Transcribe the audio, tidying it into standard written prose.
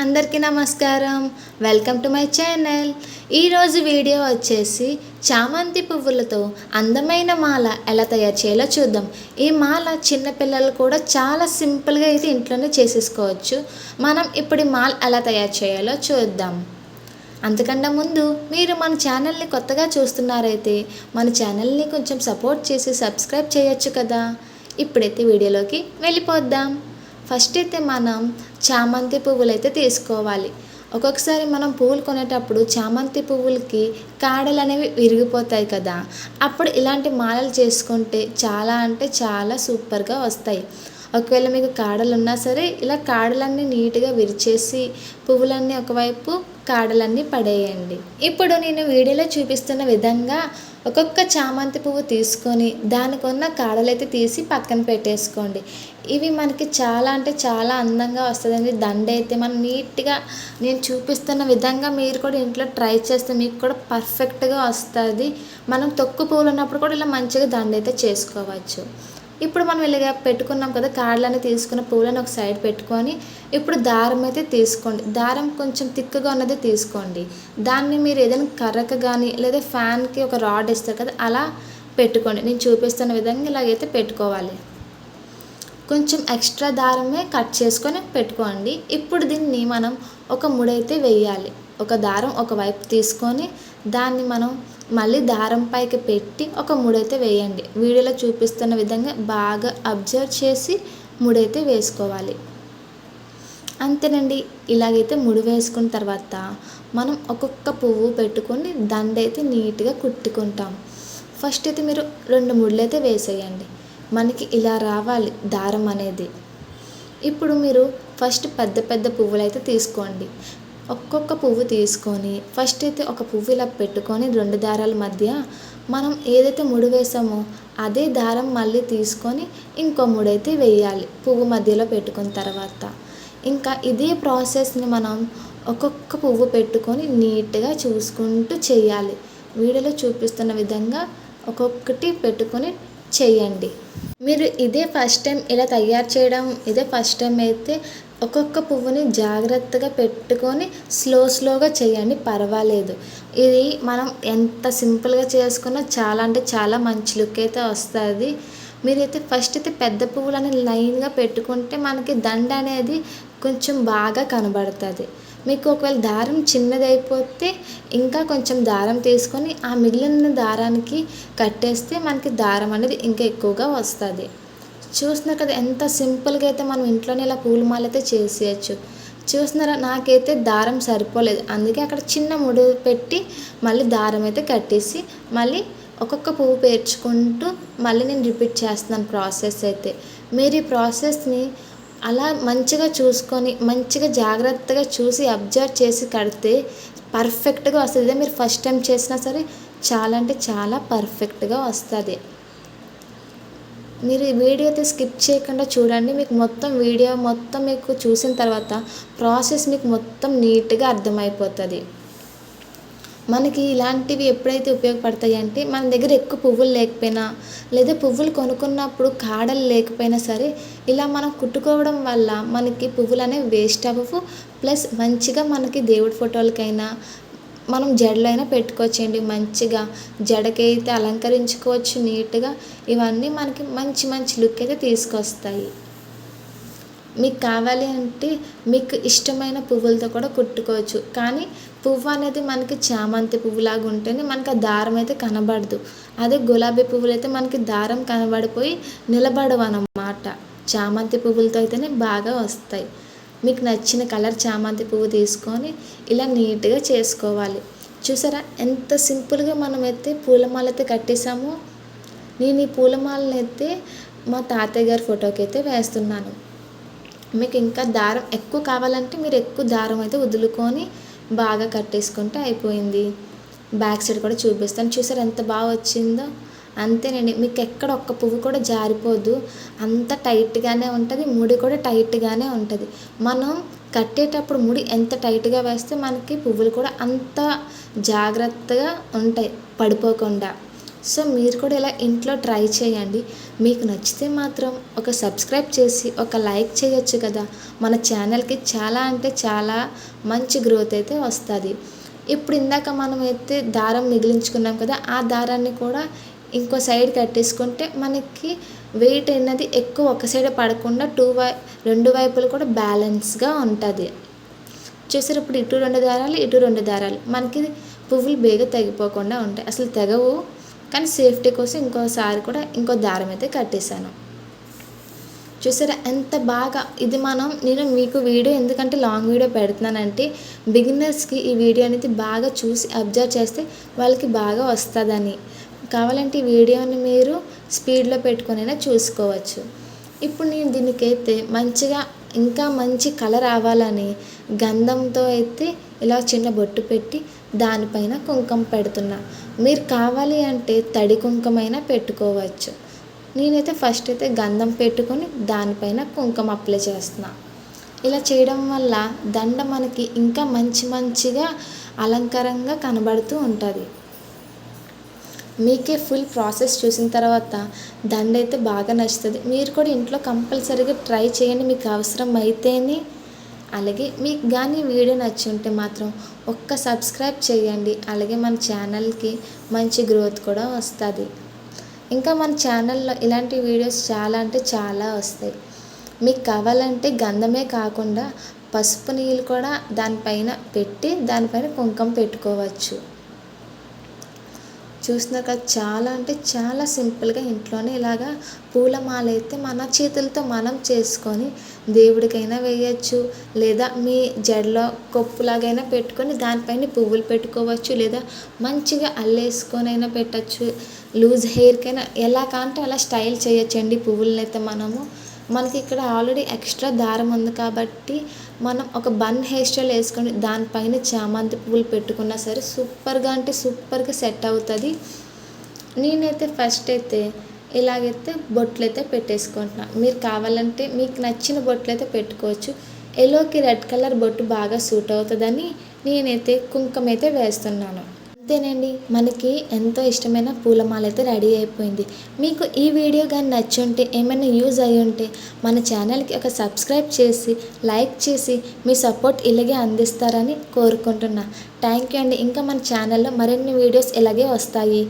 అందరికీ నమస్కారం. Welcome to my channel. ఈరోజు వీడియో వచ్చేసి చామంతి పువ్వులతో అందమైన మాల ఎలా తయారు చేయాలో చూద్దాం. ఈ మాల చిన్నపిల్లలు కూడా చాలా సింపుల్గా అయితే ఇంట్లోనే చేసేసుకోవచ్చు. మనం ఇప్పుడు ఈ మాల ఎలా తయారు చేయాలో చూద్దాం. అంతకన్నా ముందు మీరు మన ఛానల్ని కొత్తగా చూస్తున్నారైతే మన ఛానల్ని కొంచెం సపోర్ట్ చేసి సబ్స్క్రైబ్ చేయొచ్చు కదా. ఇప్పుడైతే వీడియోలోకి వెళ్ళిపోద్దాం. ఫస్ట్ అయితే మనం చామంతి పువ్వులు అయితే తీసుకోవాలి. ఒక్కొక్కసారి మనం పువ్వులు కొనేటప్పుడు చామంతి పువ్వులకి కాడలు అనేవి విరిగిపోతాయి కదా. అప్పుడు ఇలాంటి మాలలు చేసుకుంటే చాలా అంటే చాలా సూపర్గా వస్తాయి. ఒకవేళ మీకు కాడలు ఉన్నా సరే ఇలా కాడలన్నీ నీట్గా విరిచేసి పువ్వులన్నీ ఒకవైపు కాడలన్నీ పడేయండి. ఇప్పుడు నేను వీడియోలో చూపిస్తున్న విధంగా ఒక్కొక్క చామంతి పువ్వు తీసుకొని దానికి ఉన్న కాడలైతే తీసి పక్కన పెట్టేసుకోండి. ఇవి మనకి చాలా అంటే చాలా అందంగా వస్తుందండి. దండ అయితే మనం నీట్గా నేను చూపిస్తున్న విధంగా మీరు కూడా ఇంట్లో ట్రై చేస్తే మీకు కూడా పర్ఫెక్ట్గా వస్తుంది. మనం తొక్కు పువ్వులు ఉన్నప్పుడు కూడా ఇలా మంచిగా దండ అయితే చేసుకోవచ్చు. ఇప్పుడు మనం ఇలాగ పెట్టుకున్నాం కదా, కాడలని తీసుకున్న పువ్వులను ఒక సైడ్ పెట్టుకొని ఇప్పుడు దారం అయితే తీసుకోండి. దారం కొంచెం తిక్కుగా ఉన్నది తీసుకోండి. దాన్ని మీరు ఏదైనా కర్రకు కానీ లేదా ఫ్యాన్కి ఒక రాడ్ ఇస్తారు కదా అలా పెట్టుకోండి. నేను చూపిస్తున్న విధంగా ఇలాగైతే పెట్టుకోవాలి. కొంచెం ఎక్స్ట్రా దారమే కట్ చేసుకొని పెట్టుకోండి. ఇప్పుడు దీన్ని మనం ఒక ముడైతే వేయాలి. ఒక దారం ఒకవైపు తీసుకొని దాన్ని మనం మళ్ళీ దారం పైకి పెట్టి ఒక ముడైతే వేయండి. వీడియోలో చూపిస్తున్న విధంగా బాగా అబ్జర్వ్ చేసి ముడైతే వేసుకోవాలి. అంతేనండి. ఇలాగైతే ముడి వేసుకున్న తర్వాత మనం ఒక్కొక్క పువ్వు పెట్టుకొని దండ అయితే నీట్గా కుట్టుకుంటాం. ఫస్ట్ అయితే మీరు 2 ముడులు అయితే వేసేయండి. మనకి ఇలా రావాలి దారం అనేది. ఇప్పుడు మీరు ఫస్ట్ పెద్ద పెద్ద పువ్వులు అయితే తీసుకోండి. ఒక్కొక్క పువ్వు తీసుకొని ఫస్ట్ అయితే ఒక పువ్వు ఇలా పెట్టుకొని 2 దారాల మధ్య మనం ఏదైతే ముడి వేసామో అదే దారం మళ్ళీ తీసుకొని ఇంకో ముడైతే వేయాలి పువ్వు మధ్యలో పెట్టుకున్న తర్వాత. ఇంకా ఇదే ప్రాసెస్ని మనం ఒక్కొక్క పువ్వు పెట్టుకొని నీట్గా చూసుకుంటూ చేయాలి. వీడియోలో చూపిస్తున్న విధంగా ఒక్కొక్కటి పెట్టుకొని చేయండి. మీరు ఇదే ఫస్ట్ టైం ఇలా తయారు చేయడం ఇదే ఫస్ట్ టైం అయితే ఒక్కొక్క పువ్వుని జాగ్రత్తగా పెట్టుకొని స్లోగా చేయండి, పర్వాలేదు. ఇది మనం ఎంత సింపుల్గా చేసుకున్నా చాలా అంటే చాలా మంచి లుక్ అయితే వస్తుంది. మీరైతే ఫస్ట్ అయితే పెద్ద పువ్వులని లైన్గా పెట్టుకుంటే మనకి దండ అనేది కొంచెం బాగా కనబడుతుంది. మీకు ఒకవేళ దారం చిన్నది అయిపోతే ఇంకా కొంచెం దారం తీసుకొని ఆ మిగిలిన దారానికి కట్టేస్తే మనకి దారం అనేది ఇంకా ఎక్కువగా వస్తుంది. చూస్తున్నారు కదా ఎంత సింపుల్గా అయితే మనం ఇంట్లోనే ఇలా పూలమాల అయితే చేసేయచ్చు. చూస్తున్నారా, నాకైతే దారం సరిపోలేదు, అందుకే అక్కడ చిన్న ముడి పెట్టి మళ్ళీ దారం అయితే కట్టేసి మళ్ళీ ఒక్కొక్క పువ్వు పేర్చుకుంటూ మళ్ళీ నేను రిపీట్ చేస్తున్నాను ప్రాసెస్ అయితే. మీరు ఈ ప్రాసెస్ని అలా మంచిగా చూసుకొని మంచిగా జాగ్రత్తగా చూసి అబ్జర్వ్ చేసి కడితే పర్ఫెక్ట్గా వస్తుంది. ఇదే మీరు ఫస్ట్ టైం చేసినా సరే చాలా అంటే చాలా పర్ఫెక్ట్గా వస్తుంది. మీరు ఈ వీడియో అయితే స్కిప్ చేయకుండా చూడండి. మీకు మొత్తం వీడియో మొత్తం మీకు చూసిన తర్వాత ప్రాసెస్ మీకు మొత్తం నీట్గా అర్థమైపోతుంది. మనకి ఇలాంటివి ఎప్పుడైతే ఉపయోగపడతాయి అంటే మన దగ్గర ఎక్కువ పువ్వులు లేకపోయినా లేదా పువ్వులు కొనుక్కున్నప్పుడు కాడలు లేకపోయినా సరే ఇలా మనం కుట్టుకోవడం వల్ల మనకి పువ్వులు అనేవి వేస్ట్ అవ్వవు. ప్లస్ మంచిగా మనకి దేవుడి ఫోటోలకైనా మనం జడలైనా పెట్టుకోవచ్చండి. మంచిగా జడకైతే అలంకరించుకోవచ్చు నీట్గా. ఇవన్నీ మనకి మంచి మంచి లుక్ అయితే తీసుకొస్తాయి. మీకు కావాలి అంటే మీకు ఇష్టమైన పువ్వులతో కూడా కుట్టుకోవచ్చు. కానీ పువ్వు అనేది మనకి చామంతి పువ్వులాగా ఉంటేనే మనకి ఆ దారం అయితే కనబడదు. అదే గులాబీ పువ్వులు అయితే మనకి దారం కనబడిపోయి నిలబడవు అన్నమాట. చామంతి పువ్వులతో అయితేనే బాగా వస్తాయి. మీకు నచ్చిన కలర్ చామంతి పువ్వు తీసుకొని ఇలా నీట్గా చేసుకోవాలి. చూసారా ఎంత సింపుల్గా మనమైతే పూలమాల అయితే కట్టేసాము. నేను ఈ పూలమాలను అయితే మా తాతయ్య గారి ఫోటోకి అయితే వేస్తున్నాను. మీకు ఇంకా దారం ఎక్కువ కావాలంటే మీరు ఎక్కువ దారం అయితే వదులుకొని బాగా కట్టేసుకుంటే అయిపోయింది. బ్యాక్ సైడ్ కూడా చూపిస్తాను. చూసారా ఎంత బాగా వచ్చిందో. అంతేనండి. మీకు ఎక్కడ ఒక్క పువ్వు కూడా జారిపోదు, అంత టైట్గానే ఉంటుంది. ముడి కూడా టైట్గానే ఉంటుంది. మనం కట్టేటప్పుడు ముడి ఎంత టైట్గా వేస్తే మనకి పువ్వులు కూడా అంత జాగ్రత్తగా ఉంటాయి, పడిపోకుండా. సో మీరు కూడా ఇలా ఇంట్లో ట్రై చేయండి. మీకు నచ్చితే మాత్రం ఒక సబ్స్క్రైబ్ చేసి ఒక లైక్ చేయొచ్చు కదా. మన ఛానల్కి చాలా అంటే చాలా మంచి గ్రోత్ అయితే వస్తుంది. ఇప్పుడు ఇందాక మనం అయితే దారం మిగిలించుకున్నాం కదా, ఆ దారాన్ని కూడా ఇంకో సైడ్ కట్టేసుకుంటే మనకి వెయిట్ అనేది ఎక్కువ ఒక సైడ్ పడకుండా రెండు వైపులు కూడా బ్యాలెన్స్గా ఉంటుంది. చూసారు, ఇప్పుడు ఇటు 2 దారాలు ఇటు 2 దారాలు మనకి పువ్వులు బేగా తెగిపోకుండా ఉంటాయి. అసలు తెగవు, కానీ సేఫ్టీ కోసం ఇంకోసారి కూడా ఇంకో దారం అయితే కట్టేశాను. చూసారా ఎంత బాగా. ఇది నేను మీకు వీడియో ఎందుకంటే లాంగ్ వీడియో పెడుతున్నానంటే బిగినర్స్కి ఈ వీడియో అనేది బాగా చూసి అబ్జర్వ్ చేస్తే వాళ్ళకి బాగా వస్తుందని. కావాలంటే ఈ వీడియోని మీరు స్పీడ్లో పెట్టుకొనైనా చూసుకోవచ్చు. ఇప్పుడు నేను దీనికైతే మంచిగా ఇంకా మంచి కలర్ రావాలని గంధంతో అయితే ఇలా చిన్న బొట్టు పెట్టి దానిపైన కుంకుమ పెడుతున్నా. మీరు కావాలి అంటే తడి కుంకుమైనా పెట్టుకోవచ్చు. నేనైతే ఫస్ట్ అయితే గంధం పెట్టుకొని దానిపైన కుంకుమ అప్లై చేస్తున్నా. ఇలా చేయడం వల్ల దండ మనకి ఇంకా మంచిగా అలంకారంగా కనబడుతూ ఉంటుంది. మీకే ఫుల్ ప్రాసెస్ చూసిన తర్వాత దండ అయితే బాగా నచ్చుతుంది. మీరు కూడా ఇంట్లో కంపల్సరీగా ట్రై చేయండి మీకు అవసరం అయితేనే. అలాగే మీకు కానీ వీడియో నచ్చి ఉంటే మాత్రం ఒక్క సబ్స్క్రైబ్ చేయండి. అలాగే మన ఛానల్కి మంచి గ్రోత్ కూడా వస్తుంది. ఇంకా మన ఛానల్లో ఇలాంటి వీడియోస్ చాలా అంటే చాలా వస్తాయి. మీకు కావాలంటే గంధమే కాకుండా పసుపు నీళ్ళు కూడా దానిపైన పెట్టి దానిపైన కుంకుమ పెట్టుకోవచ్చు. చూస్తున్నారు కదా, చాలా అంటే చాలా సింపుల్గా ఇంట్లోనే ఇలాగా పూలమాల అయితే మన చేతులతో మనం చేసుకొని దేవుడికైనా వేయచ్చు, లేదా మీ జడలో కొప్పులాగైనా పెట్టుకొని దానిపైన పువ్వులు పెట్టుకోవచ్చు, లేదా మంచిగా అల్లేసుకొని అయినా పెట్టచ్చు. లూజ్ హెయిర్కైనా ఎలా కాంటే అలా స్టైల్ చేయొచ్చండి పువ్వులనైతే మనకి ఇక్కడ ఆల్రెడీ ఎక్స్ట్రా దారం ఉంది కాబట్టి మనం ఒక బన్ హెయిర్ స్టైల్ వేసుకొని దానిపైన చామంతి పువ్వులు పెట్టుకున్నా సరే సూపర్గా అంటే సూపర్గా సెట్ అవుతుంది. నేనైతే ఫస్ట్ అయితే ఇలాగైతే బొట్లు అయితే పెట్టేసుకుంటున్నా. మీరు కావాలంటే మీకు నచ్చిన బొట్లు అయితే పెట్టుకోవచ్చు. ఎల్లోకి రెడ్ కలర్ బొట్టు బాగా సూట్ అవుతుందని నేనైతే కుంకుమ అయితే వేస్తున్నాను. అంతేనండి, మనకి ఎంతో ఇష్టమైన పూలమాల అయితే రెడీ అయిపోయింది. మీకు ఈ వీడియో కానీ నచ్చి ఉంటే, ఏమైనా యూజ్ అయ్యి ఉంటే మన ఛానల్కి ఒక సబ్స్క్రైబ్ చేసి లైక్ చేసి మీ సపోర్ట్ ఇలాగే అందిస్తారని కోరుకుంటున్నా. థ్యాంక్ యూ అండి. ఇంకా మన ఛానల్లో మరిన్ని వీడియోస్ ఇలాగే వస్తాయి.